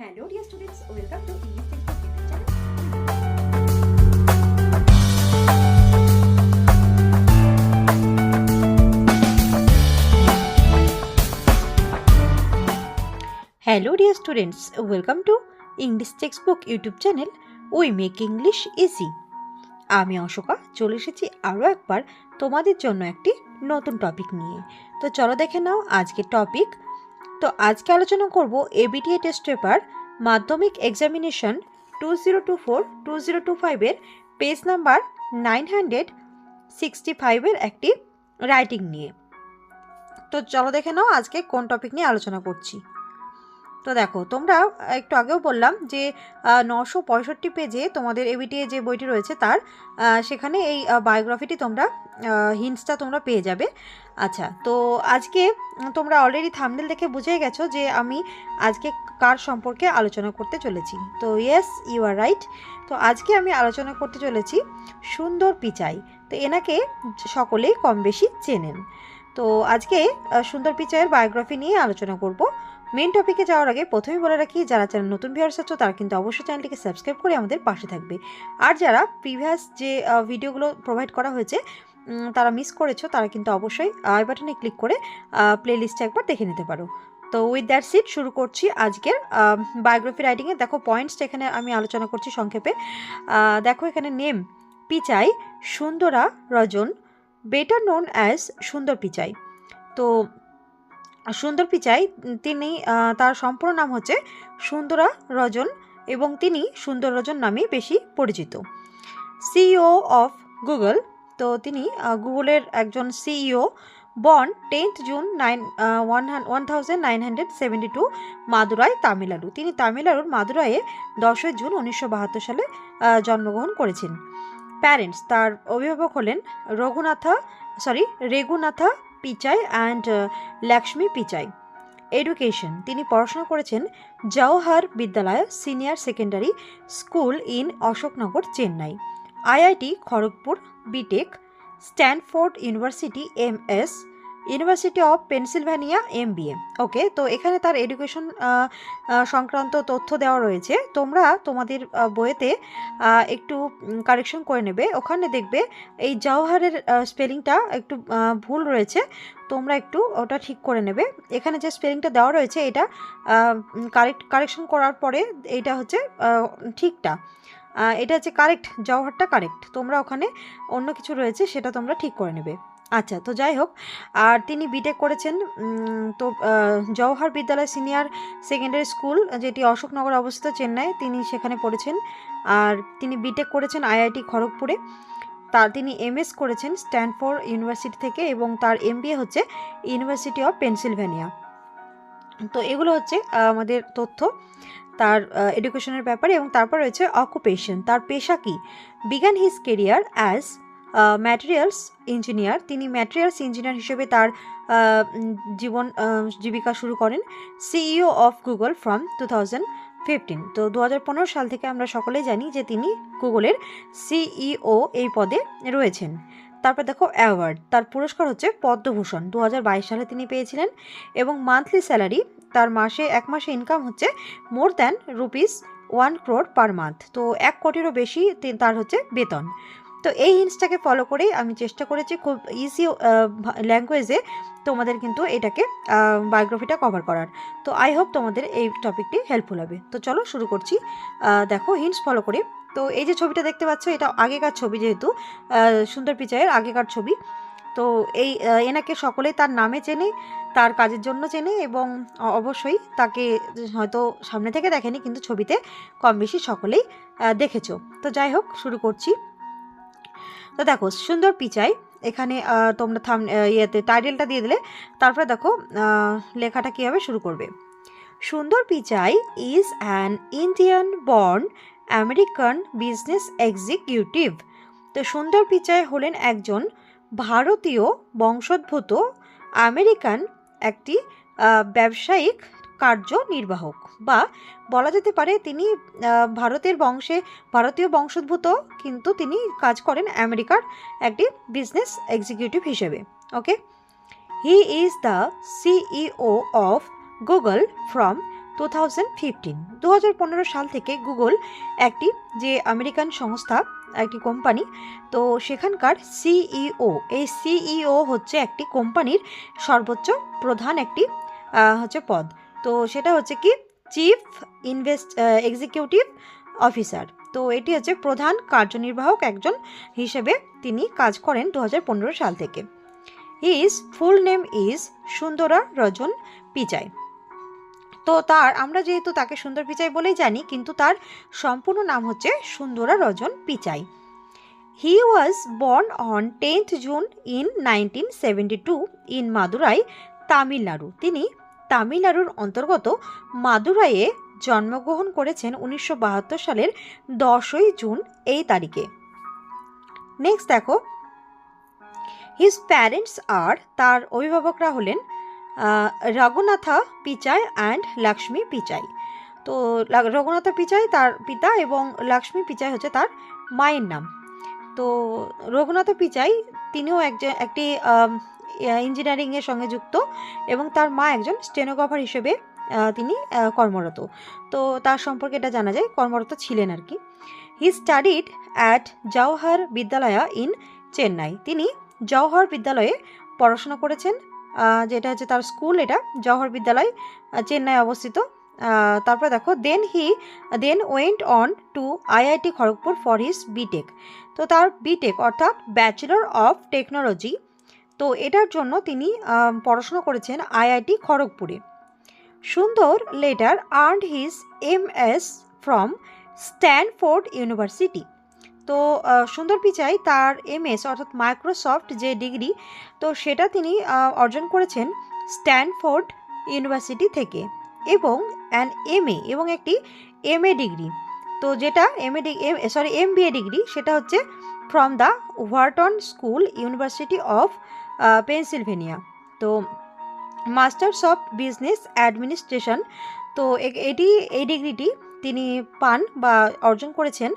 Hello dear students, welcome to English Textbook YouTube channel. Hello dear students, welcome to English Textbook YouTube channel. We make English easy. আমি অশোকা চলে এসেছি আরও একবার তোমাদের জন্য একটি নতুন টপিক নিয়ে। তো চলো দেখে নাও আজকের টপিক। তো আজকে আলোচনা করব এবিটিএ টেস্ট পেপার মাধ্যমিক এক্সামিনেশন 2024-2025 এর পেজ নাম্বার 965 এর একটি রাইটিং নিয়ে। তো চলো দেখে নাও আজকে কোন টপিক নিয়ে আলোচনা করছি। তো দেখো, তোমরা একটু আগেও বললাম যে 965 পেজে তোমাদের এবিটিএ যে বইটি রয়েছে তার সেখানে এই বায়োগ্রাফিটি তোমরা হিন্টসটা তোমরা পেয়ে যাবে। আচ্ছা, তো আজকে তোমরা অলরেডি থাম্বনেল দেখে বুঝে গেছো যে আমি আজকে কার সম্পর্কে আলোচনা করতে চলেছি। তো ইয়েস, ইউ আর রাইট। তো আজকে আমি আলোচনা করতে চলেছি সুন্দর পিচাই। তো এনাকে সকলেই কম বেশি চেনেন। তো আজকে সুন্দর পিচাইয়ের বায়োগ্রাফি নিয়ে আলোচনা করব। মেন টপিকে যাওয়ার আগে প্রথমেই বলে রাখি, যারা চ্যানেল নতুন ভিউয়ার্স আছো তারা কিন্তু অবশ্যই চ্যানেলটিকে সাবস্ক্রাইব করে আমাদের পাশে থাকবে। আর যারা প্রিভিয়াস যে ভিডিওগুলো প্রোভাইড করা হয়েছে তারা মিস করেছো, তারা কিন্তু অবশ্যই আই বাটনে ক্লিক করে প্লেলিস্টে একবার দেখে নিতে পারো। তো উইথ দ্যাট সিট শুরু করছি আজকের বায়োগ্রাফি রাইটিংয়ে। দেখো পয়েন্টসটা এখানে আমি আলোচনা করছি সংক্ষেপে। দেখো এখানে name Pichai Sundara Rajan, better known as Sundar Pichai. তো সুন্দর পিচাই তিনি তার সম্পূর্ণ নাম হচ্ছে সুন্দরা রজন এবং তিনি সুন্দর রজন নামে বেশি পরিচিত। সিইও অফ গুগল, তো তিনি গুগলের একজন CEO. Born 10th June 1972 Madurai, Tamil Nadu. তিনি তামিলনাড়ুর মাদুরাইয়ে 10ই জুন 1972 সালে জন্মগ্রহণ করেছেন। প্যারেন্টস, তার অভিভাবক হলেন রেগুনাথা পিচাই অ্যান্ড লক্ষ্মী পিচাই। এডুকেশন, তিনি পড়াশোনা করেছেন Jawahar Vidyalaya senior secondary school in Ashoknagar, Chennai. IIT Kharagpur BTech, Stanford University MS, University of Pennsylvania MBA. Okay, তো এখানে তার এডুকেশন সংক্রান্ত তথ্য দেওয়া রয়েছে। তোমরা তোমাদের বইয়েতে একটু কারেকশন করে নেবে। ওখানে দেখবে এই জওহরের স্পেলিংটা একটু ভুল রয়েছে, তোমরা একটু ওটা ঠিক করে নেবে। এখানে যে স্পেলিংটা দেওয়া রয়েছে এটা কারেকশন করার পরে এইটা হচ্ছে ঠিকটা, এটা হচ্ছে কারেক্ট, জওহরটা কারেক্ট। তোমরা ওখানে অন্য কিছু রয়েছে সেটা তোমরা ঠিক করে নেবে। আচ্ছা, তো যাই হোক, আর তিনি বিটেক করেছেন তো Jawahar Vidyalaya senior secondary school, যেটি অশোকনগর অবস্থিত চেন্নাই, তিনি সেখানে পড়েছেন। আর তিনি বিটেক করেছেন আইআইটি খড়গপুরে। তিনি এমএস করেছেন স্ট্যানফোর্ড ইউনিভার্সিটি থেকে এবং তার এমবিএ হচ্ছে ইউনিভার্সিটি অফ পেনসিলভানিয়া। তো এগুলো হচ্ছে আমাদের তথ্য তার এডুকেশনের ব্যাপারে। এবং তারপর রয়েছে অকুপেশন, তার পেশা কী। Began his career as materials engineer, তিনি ম্যাটেরিয়ালস ইঞ্জিনিয়ার হিসেবে তার জীবিকা শুরু করেন। সিইও অফ গুগল ফ্রম 2015, তো 2015 সাল থেকে আমরা সকলেই জানি যে তিনি গুগলের সিইও এই পদে রয়েছেন। তারপর দেখো অ্যাওয়ার্ড, তার পুরস্কার হচ্ছে পদ্মভূষণ, 2022 সালে তিনি পেয়েছিলেন। এবং মান্থলি স্যালারি, তার এক মাসে ইনকাম হচ্ছে মোর দ্যান ₹1 crore পার মান্থ, তো 1 কোটিরও বেশি তার হচ্ছে বেতন। তো এই হিন্টসটাকে ফলো করেই আমি চেষ্টা করেছি খুব ইজি ল্যাঙ্গুয়েজে তোমাদের কিন্তু এটাকে বায়োগ্রাফিটা কভার করার। তো আই হোপ তোমাদের এই টপিকটি হেল্পফুল হবে। তো চলো শুরু করছি। দেখো হিন্টস ফলো করে। তো এই যে ছবিটা দেখতে পাচ্ছ এটা আগেকার ছবি, যেহেতু সুন্দর পিচাইয়ের আগেকার ছবি। তো এই এনাকে সকলেই তার নামে চেনে, তার কাজের জন্য চেনে এবং অবশ্যই তাকে হয়তো সামনে থেকে দেখেনি কিন্তু ছবিতে কম বেশি সকলেই দেখেছো। তো যাই হোক শুরু করছি। তো দেখো সুন্দর পিচাই, এখানে তোমরা টাইটেলটা দিয়ে দিলে তারপরে দেখো লেখাটা কীভাবে শুরু করবে। সুন্দর Pichai is an Indian born American business executive. তো সুন্দর পিচাই হলেন একজন ভারতীয় বংশোদ্ভূত আমেরিকান একটি ব্যবসায়িক কার্যনির্বাহক, বা বলা যেতে পারে তিনি ভারতীয় বংশোদ্ভূত, কিন্তু তিনি কাজ করেন আমেরিকার একটি বিজনেস এক্সিকিউটিভ হিসেবে। Okay, he is the CEO of Google from 2015 2015 সাল থেকে গুগল একটি যে আমেরিকান সংস্থা, একটি কোম্পানি, তো সেখানকার সিইও, এই সিইও হচ্ছে একটি কোম্পানির সর্বোচ্চ প্রধান একটি হচ্ছে পদ। তো সেটা হচ্ছে কি চিফ এক্সিকিউটিভ অফিসার। তো এটি হচ্ছে প্রধান কার্যনির্বাহক একজন হিসেবে তিনি কাজ করেন 2015 সাল থেকে। His full name is Sundara Rajan Pichai. তো আমরা যেহেতু তাকে সুন্দর পিচাই বলেই জানি, কিন্তু তার সম্পূর্ণ নাম হচ্ছে Sundara Rajan Pichai. He was born on 10th June in 1972 in Madurai, Tamil Nadu. তিনি তামিলনাড়ুর অন্তর্গত মাদুরাইয়ে জন্মগ্রহণ করেছেন 1972 সালের 10ই জুন এই তারিখে। নেক্সট দেখো, হিজ প্যারেন্টস আর, তার অভিভাবকরা হলেন রঘুনাথা পিচাই অ্যান্ড লক্ষ্মী পিচাই। তো রঘুনাথা পিচাই তার পিতা এবং লক্ষ্মী পিচাই হচ্ছে তার মায়ের নাম। তো রঘুনাথ পিচাই তিনিও একটি ইঞ্জিনিয়ারিংয়ের সঙ্গে যুক্ত এবং তার মা একজন স্টেনোগ্রাফার হিসেবে তিনি কর্মরত। তো তার সম্পর্কে এটা জানা যায়, কর্মরত ছিলেন আর কি। হি studied at Jawahar বিদ্যালয়া in Chennai. তিনি জওহর বিদ্যালয়ে পড়াশোনা করেছেন, যেটা হচ্ছে তার স্কুল, এটা জওহর বিদ্যালয় চেন্নাই অবস্থিত। তারপরে দেখো then went on to IIT Kharagpur for his BTech. তো তার বিটেক অর্থাৎ ব্যাচেলর অফ টেকনোলজি, তো এটার জন্য তিনি পড়াশোনা করেছেন আইআইটি খড়গপুরে। সুন্দর letter earned his MS from Stanford university. তো সুন্দর পিচাই তার এমএস অর্থাৎ মাইক্রোসফট যে ডিগ্রি, তো সেটা তিনি অর্জন করেছেন স্ট্যানফোর্ড ইউনিভার্সিটি থেকে, এবং এমএ এবং একটি এমএ ডিগ্রি, তো যেটা এমবিএ ডিগ্রি, সেটা হচ্ছে from the Wharton school university of Pennsylvania. তো মাস্টার্স অফ বিজনেস অ্যাডমিনিস্ট্রেশন, তো এই ডিগ্রিটি তিনি পান বা অর্জন করেছেন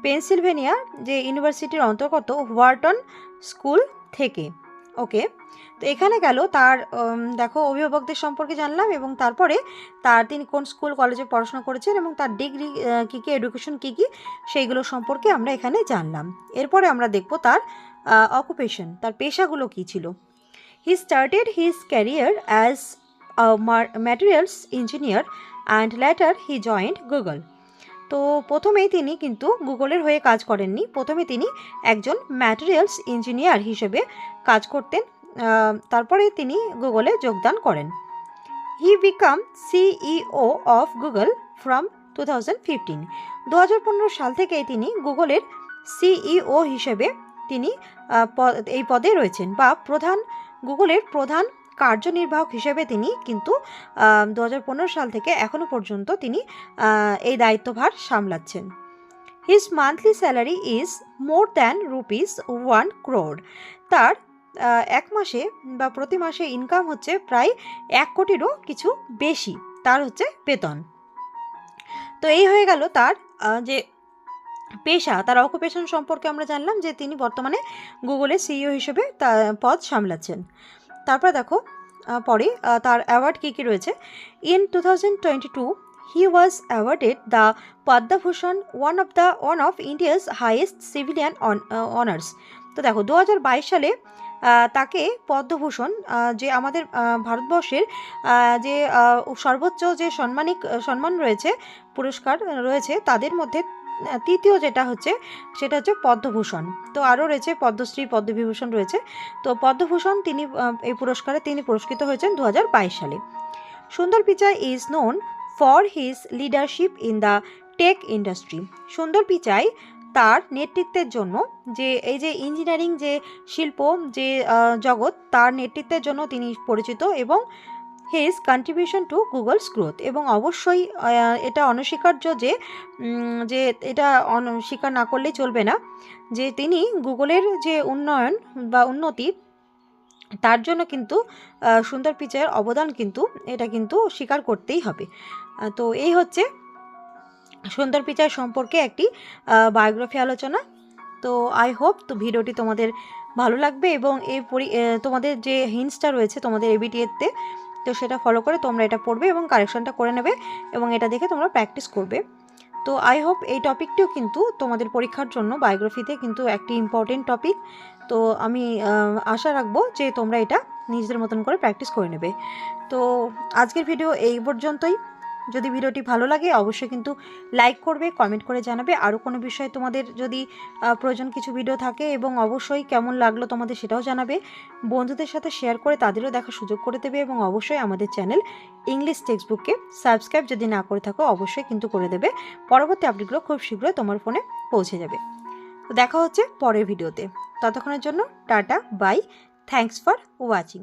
পেনসিলভেনিয়া যে ইউনিভার্সিটির অন্তর্গত ওয়ার্টন স্কুল থেকে। ওকে, তো এখানে গেল তার দেখো অভিভাবকদের সম্পর্কে জানলাম, এবং তারপরে তিনি কোন স্কুল কলেজে পড়াশোনা করেছেন এবং তার ডিগ্রি কী কী, এডুকেশন কী কী, সেইগুলো সম্পর্কে আমরা এখানে জানলাম। এরপরে আমরা দেখব তার অকুপেশন, তার পেশাগুলো কী ছিল। He started his career as materials engineer and letter he joined Google. তো প্রথমেই তিনি কিন্তু গুগলের হয়ে কাজ করেননি, প্রথমে তিনি একজন ম্যাটেরিয়ালস ইঞ্জিনিয়ার হিসেবে কাজ করতেন, তারপরে তিনি গুগলে যোগদান করেন। He became CEO of Google from 2015। 2015 সাল থেকেই তিনি গুগলের সিইও হিসেবে তিনি এই পদে রয়েছেন, বা গুগলের প্রধান কার্যনির্বাহক হিসেবে তিনি কিন্তু 2015 সাল থেকে এখনও পর্যন্ত তিনি এই দায়িত্বভার সামলাচ্ছেন। His monthly salary is more than ₹1 crore। তার এক মাসে বা প্রতি মাসে ইনকাম হচ্ছে প্রায় 1 কোটিরও কিছু বেশি, তার হচ্ছে বেতন। তো এই হয়ে গেল তার যে পেশা, তার অকুপেশন সম্পর্কে আমরা জানলাম যে তিনি বর্তমানে গুগলের সিইও হিসেবে পদ সামলাচ্ছেন। তারপর দেখো পরে তার অ্যাওয়ার্ড কী কী রয়েছে। In 2022 he was awarded the Padma Bhushan, one of India's highest civilian honours. তো দেখো 2022 সালে তাকে পদ্মভূষণ, যে আমাদের ভারতবর্ষের যে সর্বোচ্চ যে সম্মান রয়েছে, পুরস্কার রয়েছে, তাদের মধ্যে তৃতীয় যেটা হচ্ছে সেটা হচ্ছে পদ্মভূষণ। তো আরও রয়েছে পদ্মশ্রী, পদ্মবিভূষণ রয়েছে। তো পদ্মভূষণ তিনি এই পুরস্কারে তিনি পুরস্কৃত হয়েছেন 2022 সালে। সুন্দর Pichai is known for his leadership in the tech industry. সুন্দর পিচাই তার নেতৃত্বের জন্য, যে এই যে ইঞ্জিনিয়ারিং যে শিল্প যে জগৎ, তার নেতৃত্বের জন্য তিনি পরিচিত, এবং his contribution to Google's growth. এবং অবশ্যই এটা অনস্বীকার্য যে এটা স্বীকার না করলেই চলবে না, যে তিনি গুগলের যে উন্নয়ন বা উন্নতি, তার জন্য কিন্তু সুন্দর পিচাইয়ের অবদান কিন্তু এটা কিন্তু স্বীকার করতেই হবে। তো এই হচ্ছে সুন্দর পিচাই সম্পর্কে একটি বায়োগ্রাফি আলোচনা। তো আই হোপ তো ভিডিওটি তোমাদের ভালো লাগবে, এবং তোমাদের যে হিন্টসটা রয়েছে তোমাদের এবিটিএতে, তো সেটা ফলো করে তোমরা এটা পড়বে এবং কারেকশনটা করে নেবে এবং এটা দেখে তোমরা প্র্যাকটিস করবে। তো আই হোপ এই টপিকটিও কিন্তু তোমাদের পরীক্ষার জন্য বায়োগ্রাফিতে কিন্তু একটি ইম্পর্টেন্ট টপিক। তো আমি আশা রাখবো যে তোমরা এটা নিজেদের মতন করে প্র্যাকটিস করে নেবে। তো আজকের ভিডিও এই পর্যন্তই। যদি ভিডিওটি ভালো লাগে অবশ্যই কিন্তু লাইক করবে, কমেন্ট করে জানাবে। আরও কোনো বিষয়ে তোমাদের যদি প্রয়োজন কিছু ভিডিও থাকে এবং অবশ্যই কেমন লাগলো তোমাদের সেটাও জানাবে। বন্ধুদের সাথে শেয়ার করে তাদেরও দেখার সুযোগ করে দেবে এবং অবশ্যই আমাদের চ্যানেল ইংলিশ টেক্সট বুককে সাবস্ক্রাইব যদি না করে থাকো অবশ্যই কিন্তু করে দেবে। পরবর্তী আপডেটগুলো খুব শীঘ্রই তোমার ফোনে পৌঁছে যাবে। তো দেখা হচ্ছে পরের ভিডিওতে। ততক্ষণের জন্য tata, bye, thanks for watching.